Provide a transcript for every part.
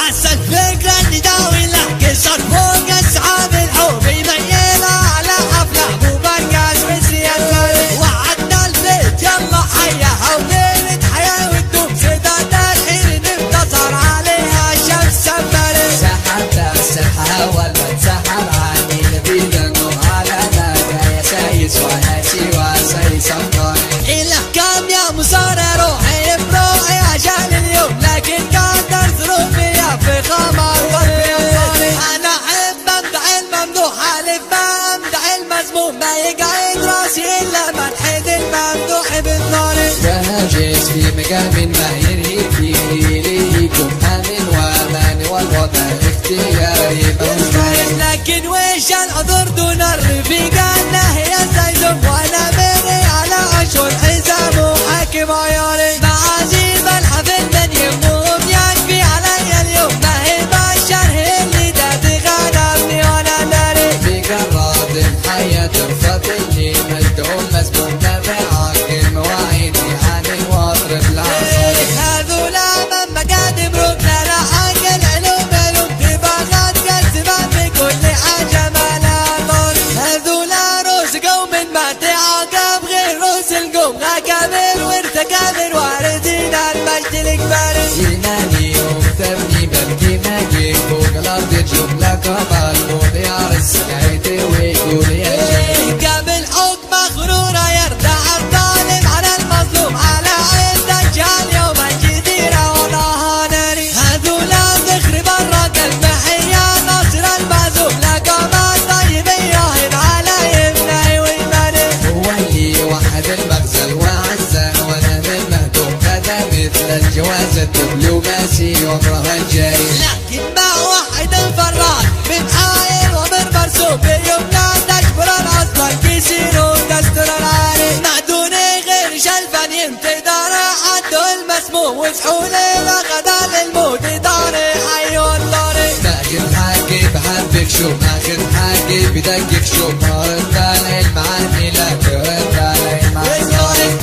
عسى الفكرة اللي داوي له كسر فوق أصحاب الحب يميلها على حفلة مو مركز بالسياسة. وعدنا البيت يلا حياها وليلة حياة وتدوم سداد الحين انتصر عليها الشمس سمرت. سحبت السحة ولا تسحب عني نبيل النور على نادى يا سايس ولا سوى سايس أفضل. إله كم يا مصارى روحي بروحي عشان اليوم لكن قدر ظروفي في خمر قلبي وصاري. أنا أحب أمدح الممدوح ألف ما أمدح المذموم ما يقعد راسي إلا منحد الممدوح بالنار. جاهز في مقام ما ينهي فيه ليكم أمن وأمان والوضع اختياري موجود. لكن ويش العذر دون الرفيق أنه يستلزم وأنا مني على أشهر حزام وحاكم عياري. معازيم الحفل من يمهم يكفي علي اليوم ما هي بشر هي اللي تتغنمني وأنا داري. بقراد حياة رفضني مجدوم مسموم نبعك المواعيدي عن الوطر بالعصر. هذولا من مقادم ركنا لحق العلوم علوم دماغات قسمات بكل حاجة ما لها طول. هذولا روس قوم ما تعاقب غير روس القوم أكابر وارتكابر واردين المجد الكبار. ينادي ومتبني بلقي ماجيك فوق الأرض جملة كمال مضيار السعيد ويقول يا جيك. قبل حكم مغرورة يردع الظالم على المظلوم على عين دجال يوم الجزيرة وراها ناري. هذولا ذخر برق المحية نصر المعزوم لقامات طيبية هنا على يمنى ويماني. هو اللي وحد المغزل وعزه وانا من مهدوم هذا مثل الجواز الدبلوماسي عمرها الجاي. لكن ما واحد فراد من حائل ومن مرسوم بيومنا تجبر الأصل كيسير ودستور العالي. ما دوني غير شلفان ينتظر حده المسموم وسحولي لغدا للموت داري حي والداري. ماخذ حاجي بحبك شو ماخذ حاجي بدقك شو مرد علي المعاني لا ترد علي المعاني.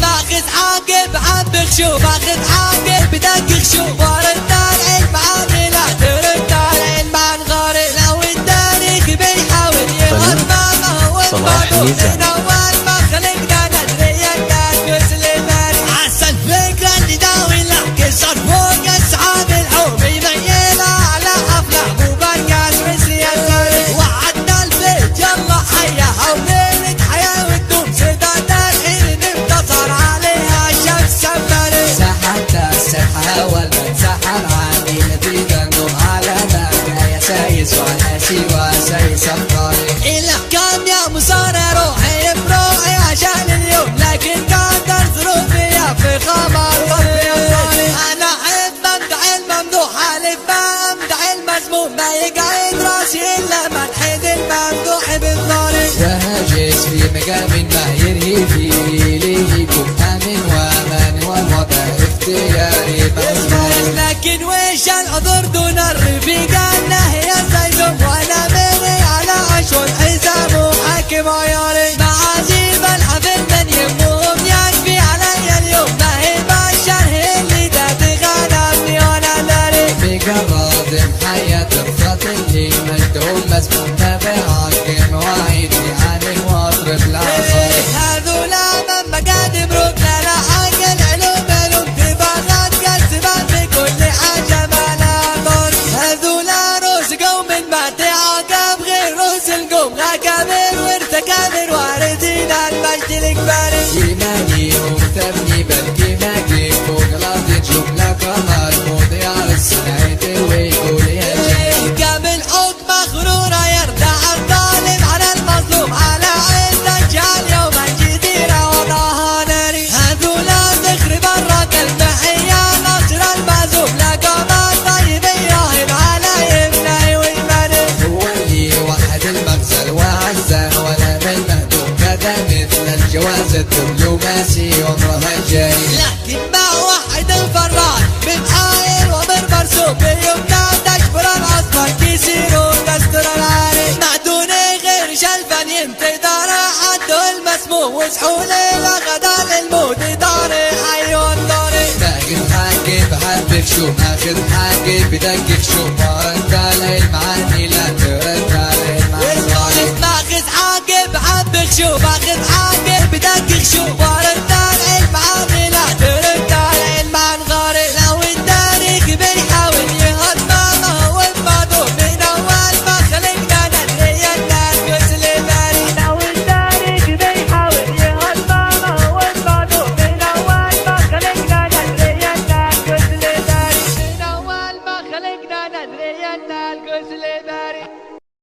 ماخذ حاجب حبك شو ماخذ حاجب بدقك شو ورد على المعاني لا ترد على المنغاري. لو التاريخ بيحاول يهرب ما هو المعروف أول ما خلقنا ندري الناس مسلمان. عسى الفكرة اللي داوي له كسر فوق أصحاب الحب يميلها على حفلة مو مركز بالسياسة. وعدنا البيت يلا حياها وليلة حياة وتدوم سداد الحين انتصر عليها الشمس سمرت. سحبت السحة ولا تسحب عني نبيل النور على نادى يا سايس ولا سوى سايس أفضل. إله كم يا مصارى روحي بروحي عشان اليوم لكن قدر ظروفي في خمر قلبي وصاري. أنا أحب أمدح الممدوح ألف ما أمدح المذموم ما يقعد راسي إلا منحد الممدوح بالنار. جاهز في مقام ما ينهي فيه ليكم أمن وأمان والوضع اختياري موجود. لكن ويش العذر دون الرفيق أنه يستلزم وأنا مني على أشهر حزام وحاكم عياري. معازيم الحفل من يمهم يكفي علي اليوم ما هي بشر هي اللي تتغنمني وأنا داري. بقراد حياة رفضني مجدوم مسموم نبعك المواعيدي عن الوطر بالعصر. هذولا من مقادم ركنا لحق العلوم علوم دماغات قسمات بكل حاجة ما لها طول. هذولا روس قوم ما تعاقب غير روس القوم أكابر وارتكابر واردين المجد الكبار. ينادي ومتبني بلقي ماجيك فوق الأرض جملة كمال مضيار السعيد ويقول يا جيك. قبل حكم مغرورة يردع الظالم على المظلوم على عين دجال يوم الجزيرة وراها ناري. هذولا ذخر برق المحية نصر المعزوم لقامات طيبية هنا على يمنى ويماني. هو اللي وحد المغزل وعزه ولا من مهدوم كذا مثل الجواز الدبلوماسي عمرها الجاي. لكن ما واحد فراد من حائل ومن مرسوم بيومنا تجبر الأصل كيسير ودستور العالي. ما دوني غير شلفان ينتظر حده المسموم وسحولي لغدا للموت داري حي والداري. ماخذ حاجي بحبك شوف اخر حاجة بدك شوف ورد على المعاني لا ترد على المعاني ماخذ حاجة بحبك شو ماخذ حاجة بدك شو